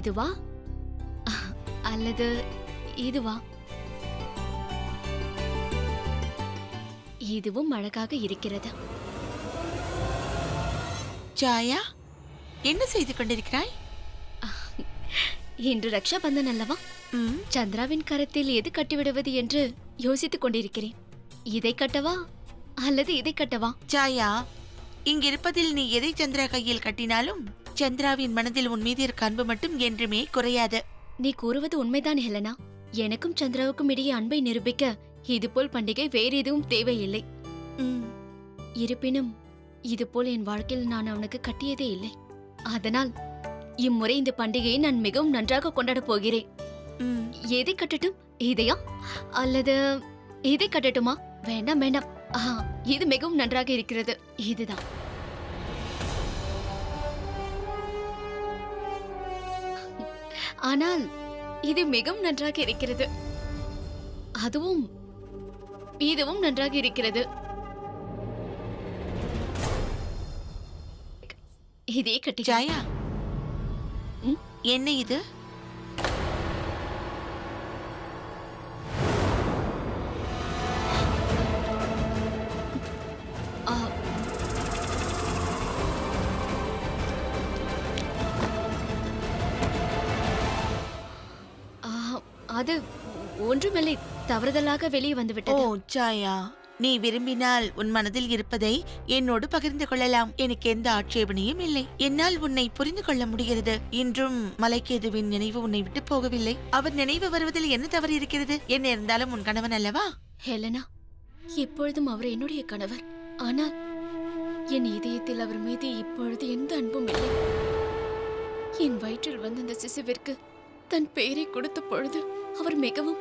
இதுவா அல்லது இதுவா? இதுவும் அழகாக இருக்கிறது. ஜாயா, என்ன செய்து கொண்டிருக்கிறாய்? இன்று ரக்ஷா பந்தன் அல்லவா? சந்திராவின் கரத்தில் எது கட்டிவிடுவது என்று யோசித்துக் கொண்டிருக்கிறேன். இதை கட்டவா அல்லது இதை கட்டவா? ஜாயா, இங்கிருப்பதில் நீ எதை சந்திரா கையில் கட்டினாலும் சந்திராவின் மனதில் உன் மீது இருக்க அன்பு மட்டும் என்றுமே குறையாது. நீ கூறுவது உண்மைதான் ஹெலனா. எனக்கும் சந்திராவுக்கும் இடையே அன்பை நிரூபிக்க இதுபோல் பண்டிகை வேறு எதுவும் தேவையில்லை. இருப்பினும் இதுபோல் என் வாழ்க்கையில் நான் அவனுக்கு கட்டியதே இல்லை. அதனால் இம்முறை இந்த பண்டிகையை நான் மிகவும் நன்றாக கொண்டாட போகிறேன். எதை கட்டட்டும்? இதையா அல்லது இதை கட்டட்டுமா? வேண்டாம் வேண்டாம், இது மிகவும் நன்றாக இருக்கிறது. இதுதான். ஆனால் இது மிகவும் நன்றாக இருக்கிறது. அதுவும் இதுவும் நன்றாக இருக்கிறது. இதே கட்டி. ஜாயா, என்ன இது? அது ஒன்றுமில்லை, தவறுதலாக வெளியே வந்துவிட்டது. ஓ ஜாயா, நீ விரும்பினால் உன் மனதில் இருப்பதை என்னோடு பகிர்ந்து கொள்ளலாம். எனக்கு எந்த ஆட்சேபனையும் இல்லை. என்னால் உன்னை புரிந்து கொள்ள முடிகிறது. இன்றும் மலைக்கேதுவின் நினைவு உன்னை விட்டு போகவில்லை. அவர் நினைவு வருவதில் என்ன தவறு இருக்கிறது? என்ன இருந்தாலும் உன் கணவன் அல்லவா? ஹெலனா, எப்பொழுதும் அவர் என்னுடைய கணவர். ஆனால் என் இதயத்தில் அவர் மீது இப்பொழுது எந்த அன்பும் இல்லை. என் வயிற்றில் வந்த அந்த சிசுவிற்கு தன் பெயரை கொடுத்த பொழுது அவர் மிகவும்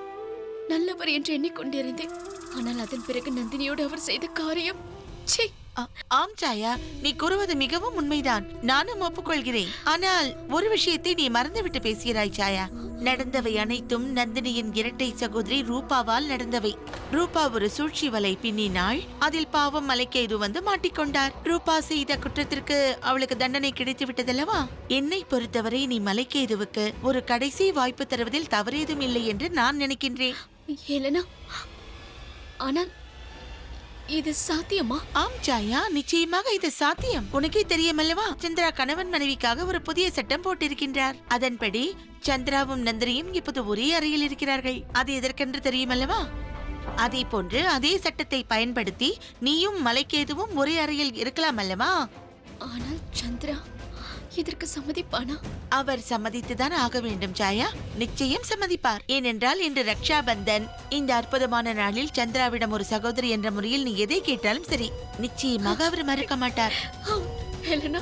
நல்லவர் என்று எண்ணிக்கொண்டிருந்தேன். ஆனால் அதன் பிறகு நந்தினியோடு அவர் செய்த காரியம். ஆம் ஜாயா, நீ கூறுவது மிகவும் உண்மைதான். நானும் ஒப்புக்கொள்கிறேன். ஆனால் ஒரு விஷயத்தை நீ மறந்துவிட்டு பேசுகிறாய் ஜாயா. நடந்தவை அனைத்தும் நந்தினியின் இரட்டை சகோதரி ரூபாவால் நடந்தவை. ரூபா ஒரு சூழ்ச்சி வலை பின்னினாள். அதில் பாவம் மலைக்கேது வந்து மாட்டிக்கொண்டார். ரூபா செய்த குற்றத்திற்கு அவளுக்கு தண்டனை கிடைத்து விட்டதல்லவா? என்னை பொறுத்தவரை நீ மலைக்கேதுவுக்கு ஒரு கடைசி வாய்ப்பு தருவதில் தவறேதும் இல்லை என்று நான் நினைக்கின்றேன். ஹெலனா, ஆனால் இது சாத்தியமா? ஆம் ஜாயா, நிச்சயமாக இது சாத்தியம். உனக்கே தெரியுமல்லவா, சந்திரா கணவன் மனைவிக்காக ஒரு புதிய சட்டம் போட்டிருக்கின்றார். அதன்படி சந்திராவும் நந்தினியும் இப்போது ஒரே அறையில் இருக்கிறார்கள். அது எதற்கென்று தெரியுமல்லவா? அதே போன்று அதே சட்டத்தை பயன்படுத்தி நீயும் மலைக்கேதுவும் ஒரே அறையில் இருக்கலாம் அல்லவா? ஆனால் சந்திரா இதற்கு சம்மதிப்பானா? அவர் சம்மதித்துதான் ஆக வேண்டும் ஜாயா. நிச்சயம் சம்மதிப்பார். ஏனென்றால் இன்று ரக்ஷா பந்தன். இந்த அற்புதமான நாளில் சந்திராவிடம் ஒரு சகோதரி என்ற முறையில் நீ எதை கேட்டாலும் சரி, நிச்சயமாக அவர் மறுக்க மாட்டார். ஹெலனா,